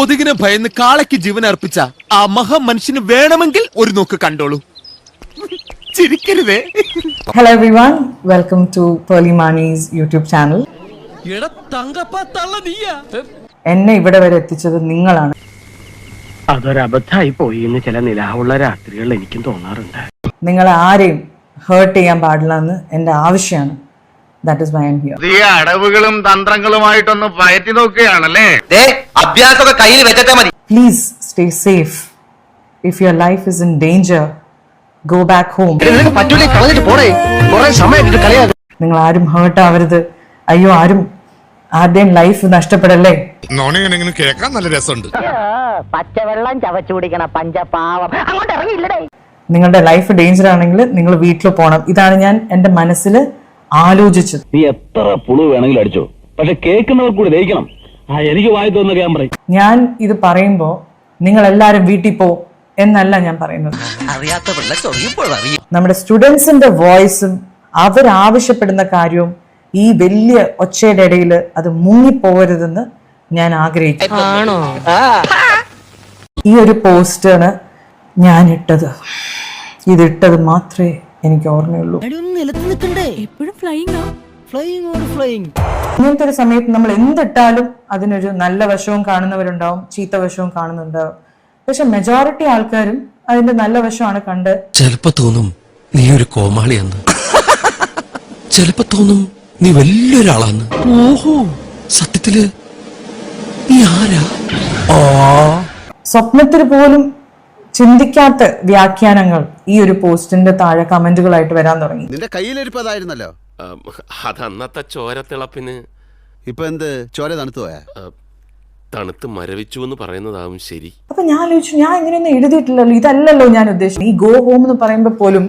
കൊതുകിനെ ഭയന്ന് കാളയ്ക്ക് ജീവൻ അർപ്പിച്ച ആ മഹാമനുഷ്യന് വേണമെങ്കിൽ ഒരു നോക്ക് കണ്ടോളൂ. ചിരിക്കരുതേ. Hello everyone, welcome to Pearly Mani's YouTube channel. എന്നെ ഇവിടെ വരെ എത്തിച്ചത് നിങ്ങളാണ്. അതൊരബദ്ധമായി പോയി എന്ന് ചില നിലാവുള്ള രാത്രികൾ എനിക്കും തോന്നാറുണ്ട്. നിങ്ങളെ ആരെയും ഹേർട്ട് ചെയ്യാൻ പാടില്ല എന്ന് എന്റെ ആവശ്യമാണ്. That is why I am here. ഈ അടവുകളും തന്ത്രങ്ങളുമായിട്ടൊന്ന് പയറ്റി നോക്കുകയാണല്ലേ? അഭ്യാസമൊക്കെ കയ്യിൽ വെച്ചിട്ടേ മതി. Please stay safe. If your life is in danger, go back home. നിങ്ങൾ ആരും ഹേർട്ട് ആവരുത്. അയ്യോ, ആരുടെയും ലൈഫ് നഷ്ടപ്പെടല്ലേ. കേൾക്കാൻ നല്ല രസമുണ്ട്. പച്ചവെള്ളം ചവച്ചു കുടിക്കണ പഞ്ചപാവം അങ്ങോട്ട് ഇറങ്ങിയില്ലടേ. നിങ്ങളുടെ ലൈഫ് ഡേഞ്ചർ ആണെങ്കിൽ നിങ്ങൾ വീട്ടിൽ പോകണം. ഇതാണ് ഞാൻ എന്റെ മനസ്സിൽ ആലോചിച്ചത്. നീ എത്ര പുളു വേണമെങ്കിലും അടിച്ചോ, പക്ഷെ കേൾക്കുന്നവർ കൂടി ദഹിക്കണം. എനിക്ക് വായി തോന്നുന്ന ഞാൻ പറയും. ഞാൻ ഇത് പറയുമ്പോ നിങ്ങൾ എല്ലാരും വീട്ടിൽ പോ എന്നല്ല ഞാൻ പറയുന്നത്. നമ്മുടെ സ്റ്റുഡൻസിന്റെ വോയിസും അവരാവശ്യപ്പെടുന്ന കാര്യവും ഈ വലിയ ഒച്ചയുടെ ഇടയിൽ അത് മുങ്ങിപ്പോകരുതെന്ന് ഞാൻ ആഗ്രഹിക്കുന്നു. ഈ ഒരു പോസ്റ്റാണ് ഞാൻ ഇട്ടത്. ഇതിട്ടത് മാത്രമേ എനിക്ക് ഓർമ്മയുള്ളൂ. ഇങ്ങനത്തെ ഒരു സമയത്ത് നമ്മൾ എന്തിട്ടാലും അതിനൊരു നല്ല വശവും കാണുന്നവരുണ്ടാവും, ചീത്ത വശവും കാണുന്നുണ്ടാവും. പക്ഷെ മെജോറിറ്റി ആൾക്കാരും അതിന്റെ നല്ല വശമാണ് കണ്ട്. ചിലപ്പോ തോന്നും നീ ഒരു കോമാളിയാന്ന്, ചിലപ്പോ തോന്നും നീ വലിയൊരാളാന്ന്. ഓഹോ, സത്യത്തില് നീ ആരാ? സ്വപ്നത്തിൽ പോലും ചിന്തിക്കാത്ത വ്യാഖ്യാനങ്ങൾ ഈ ഒരു പോസ്റ്റിന്റെ താഴെ കമന്റുകളായിട്ട് വരാൻ തുടങ്ങി. നിന്റെ കയ്യിലിരിപ്പതായിരുന്നല്ലോ. അതന്നത്തെ ചോരത്തിളപ്പിന് ഇപ്പൊ എന്ത് ചോര തണുത്തു പോയാ? തണുത്ത് മരവിച്ചു എന്ന് പറയുന്നതാവും ശരി. അപ്പൊ ഞാൻ ആലോചിച്ചു, ഞാൻ ഇങ്ങനെയൊന്നും എഴുതിയിട്ടില്ലല്ലോ, ഇതല്ലല്ലോ ഞാൻ ഉദ്ദേശിച്ചത്. ഈ ഗോ ഹോം എന്ന് പറയുമ്പോൾ പോലും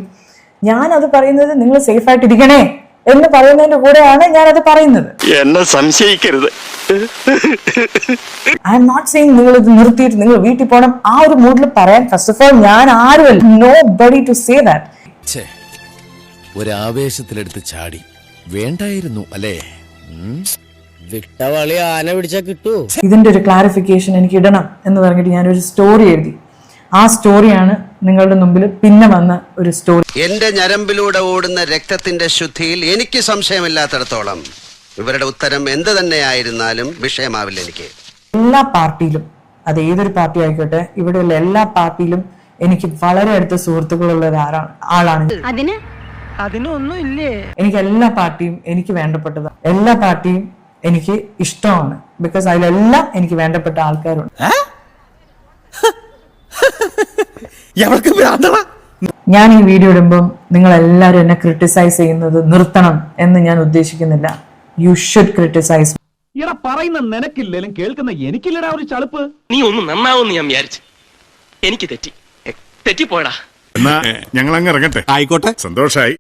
ഞാൻ അത് പറയുന്നത് നിങ്ങൾ സേഫ് ആയിട്ട് ഇരിക്കണേ എന്ന് പറയുന്നതിന്റെ കൂടെയാണ് ഞാൻ അത് പറയുന്നത്. എന്നെ സംശയിക്കരുത്. ഐ എം നോട്ട് സെയിങ് നിങ്ങൾ ഇത് നിർത്തിയിട്ട് നിങ്ങൾ വീട്ടിൽ പോകണം. ആ ഒരു മൂഡിൽ പറയാൻ ഫസ്റ്റ് ഓഫ് ഓൾ ഞാൻ ആരുമല്ല. Nobody to say that. ഒരാവേശത്തിലെടുത്ത് ചാടി വേണ്ടായിരുന്നു അല്ലേ? വിട്ടവളി ആന പിടിച്ചാ കിട്ടൂ. ഇതിന്റെ ഒരു ക്ലാരിഫിക്കേഷൻ എനിക്ക് ഇടണം എന്ന് പറഞ്ഞിട്ട് ഞാനൊരു സ്റ്റോറി എഴുതി. ആ സ്റ്റോറിയാണ് നിങ്ങളുടെ മുമ്പിൽ പിന്നെ വന്ന ഒരു സ്റ്റോറി. എന്റെ ഞരമ്പിലൂടെ ഓടുന്ന രക്തത്തിന്റെ ശുദ്ധിയിൽ എനിക്ക് സംശയമില്ലാത്തിടത്തോളം ഇവരുടെ ഉത്തരം എന്ത് തന്നെയായിരുന്നാലും വിഷയമാവില്ല എനിക്ക്. എല്ലാ പാർട്ടിയിലും, അത് ഏതൊരു പാർട്ടി ആയിക്കോട്ടെ, ഇവിടെയുള്ള എല്ലാ പാർട്ടിയിലും എനിക്ക് വളരെ അടുത്ത സുഹൃത്തുക്കളുള്ള ആളാണ്. അതിനൊന്നും ഇല്ലേ. എനിക്ക് എല്ലാ പാർട്ടിയും എനിക്ക് വേണ്ടപ്പെട്ടതാണ്. എല്ലാ പാർട്ടിയും എനിക്ക് ഇഷ്ടമാണ്. ബിക്കോസ് അതിലെല്ലാം എനിക്ക് വേണ്ടപ്പെട്ട ആൾക്കാരുണ്ട്. ഞാൻ ഈ വീഡിയോ ഇടുമ്പം നിങ്ങൾ എല്ലാവരും എന്നെ ക്രിട്ടിസൈസ് ചെയ്യുന്നത് നിർത്തണം എന്ന് ഞാൻ ഉദ്ദേശിക്കുന്നില്ല. You should criticise. ഇവിടെ പറയുന്ന നിനക്കില്ലേലും കേൾക്കുന്ന എനിക്കില്ലടാ ഒരു ചളുപ്പ്. നീ ഒന്ന് നന്നാവെന്ന് ഞാൻ വിചാരിച്ചു. എനിക്ക് തെറ്റിപ്പോയടാ. എന്നാ ഞങ്ങൾ അങ്ങ് ഇറങ്ങട്ടെ. ആയിക്കോട്ടെ, സന്തോഷായി.